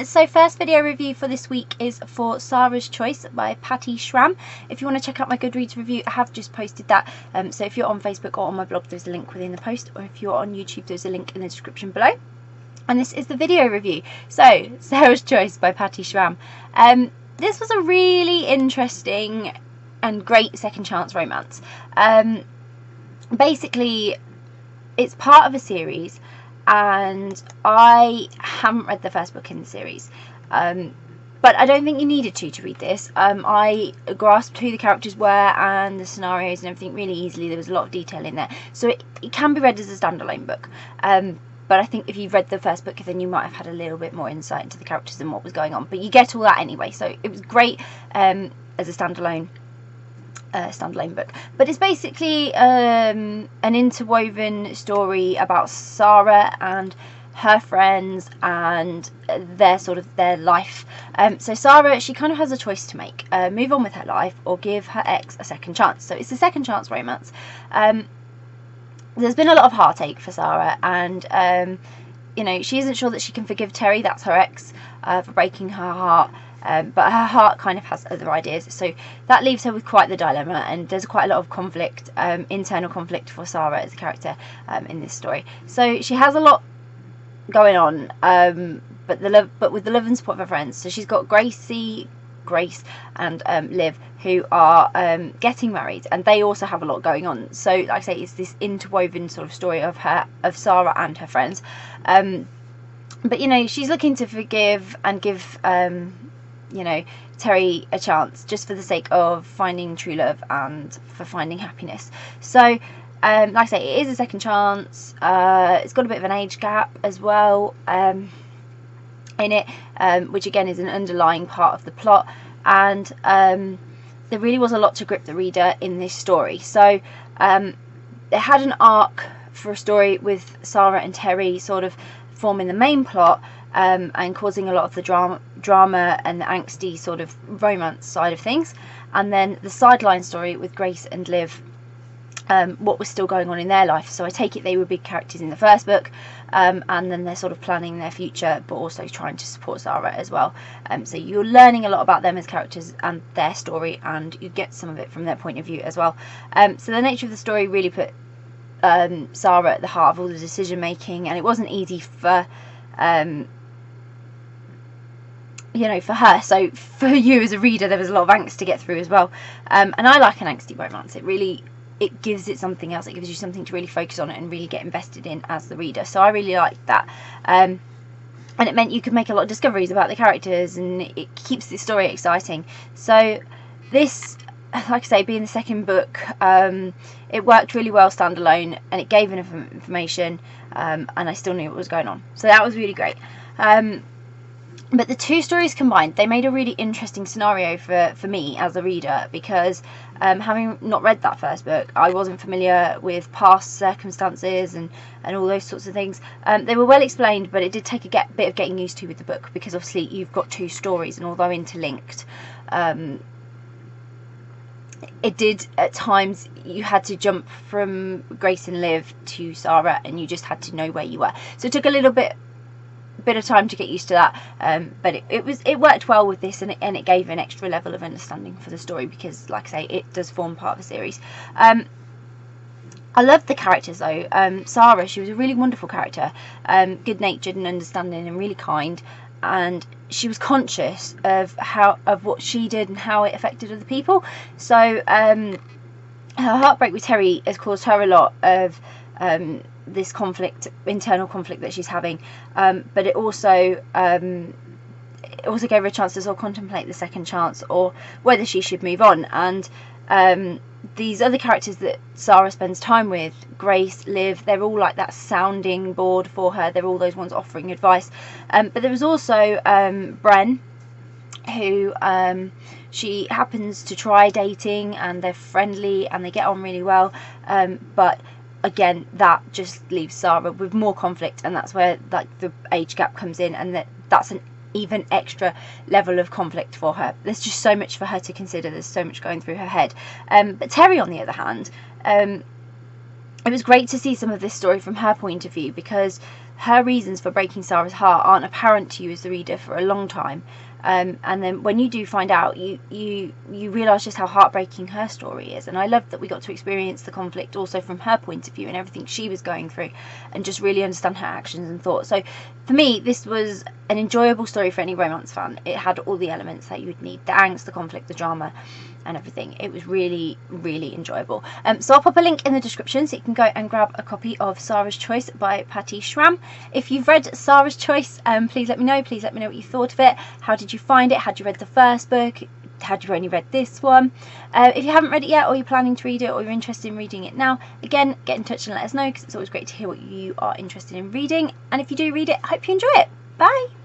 So first video review for this week is for Sara'S Choice by Schramm. If you want to check out my Goodreads review, I have just posted that. So if you're on Facebook or on my blog, there's a link within the post, or if you're on YouTube, there's a link in the description below. And this is the video review. So Sara'S Choice by Schramm. This was a really interesting and great second chance romance. Basically, it's part of a series, and I haven't read the first book in the series, but I don't think you needed to read this. I grasped who the characters were and the scenarios and everything really easily. There was a lot of detail in there, so it can be read as a standalone book, but I think if you've read the first book, then you might have had a little bit more insight into the characters and what was going on, but you get all that anyway, so it was great as a standalone book. But it's basically an interwoven story about Sarah and her friends and their life. So Sarah, she kind of has a choice to make: move on with her life or give her ex a second chance. So it's a second chance romance. There's been a lot of heartache for Sarah, and you know, she isn't sure that she can forgive Terry, that's her ex, for breaking her heart. But her heart kind of has other ideas, so that leaves her with quite the dilemma, and there's quite a lot of conflict, internal conflict for Sarah as a character in this story. So she has a lot going on, but with the love and support of her friends. So she's got Grace and Liv, who are getting married, and they also have a lot going on. So like I say, it's this interwoven sort of story of Sarah and her friends. But you know, she's looking to forgive and give you know, Terry a chance, just for the sake of finding true love and for finding happiness. So like I say, it is a second chance. It's got a bit of an age gap as well in it, which again is an underlying part of the plot, and there really was a lot to grip the reader in this story. So they had an arc for a story with Sarah and Terry sort of forming the main plot, and causing a lot of the drama and the angsty sort of romance side of things, and then the sideline story with Grace and Liv, what was still going on in their life. So I take it they were big characters in the first book, and then they're sort of planning their future, but also trying to support Sarah as well. So you're learning a lot about them as characters and their story, and you get some of it from their point of view as well. So the nature of the story really put Sarah at the heart of all the decision making, and it wasn't easy for you know, for her. So for you as a reader, there was a lot of angst to get through as well, and I like an angsty romance. It gives it something else. It gives you something to really focus on it and really get invested in as the reader. So I really liked that, and it meant you could make a lot of discoveries about the characters, and it keeps the story exciting. So this, like I say, being the second book, it worked really well standalone, and it gave enough information, and I still knew what was going on. So that was really great. But the two stories combined, they made a really interesting scenario for me as a reader, because having not read that first book, I wasn't familiar with past circumstances and all those sorts of things. They were well explained, but it did take a bit of getting used to with the book, because obviously you've got two stories, and although interlinked, it did at times, you had to jump from Grace and Liv to Sarah, and you just had to know where you were. So it took a little bit of time to get used to that, but it worked well with this, and it gave an extra level of understanding for the story, because like I say, it does form part of the series. I loved the characters though. Sarah, she was a really wonderful character, good natured and understanding and really kind, and she was conscious of what she did and how it affected other people. So her heartbreak with Terry has caused her a lot of this internal conflict that she's having, but it also gave her a chance to sort of contemplate the second chance, or whether she should move on. And these other characters that Sarah spends time with, Grace, Liv, they're all like that sounding board for her. They're all those ones offering advice, but there was also Bren, who she happens to try dating, and they're friendly and they get on really well, but again, that just leaves Sarah with more conflict, and that's where like the age gap comes in, and that's an even extra level of conflict for her. There's just so much for her to consider. There's so much going through her head. But Terry, on the other hand, it was great to see some of this story from her point of view, because her reasons for breaking Sarah's heart aren't apparent to you as the reader for a long time. And then when you do find out, you realise just how heartbreaking her story is. And I loved that we got to experience the conflict also from her point of view and everything she was going through, and just really understand her actions and thoughts. So for me, this was an enjoyable story for any romance fan. It had all the elements that you would need: the angst, the conflict, the drama, and everything. It was really, really enjoyable. So I'll pop a link in the description so you can go and grab a copy of Sara'S Choice by Patty Schramm. If you've read Sara'S Choice, please let me know. Please let me know what you thought of it. How did you find it? Had you read the first book? Had you only read this one? If you haven't read it yet, or you're planning to read it, or you're interested in reading it now, again, get in touch and let us know, because it's always great to hear what you are interested in reading. And if you do read it, I hope you enjoy it. Bye!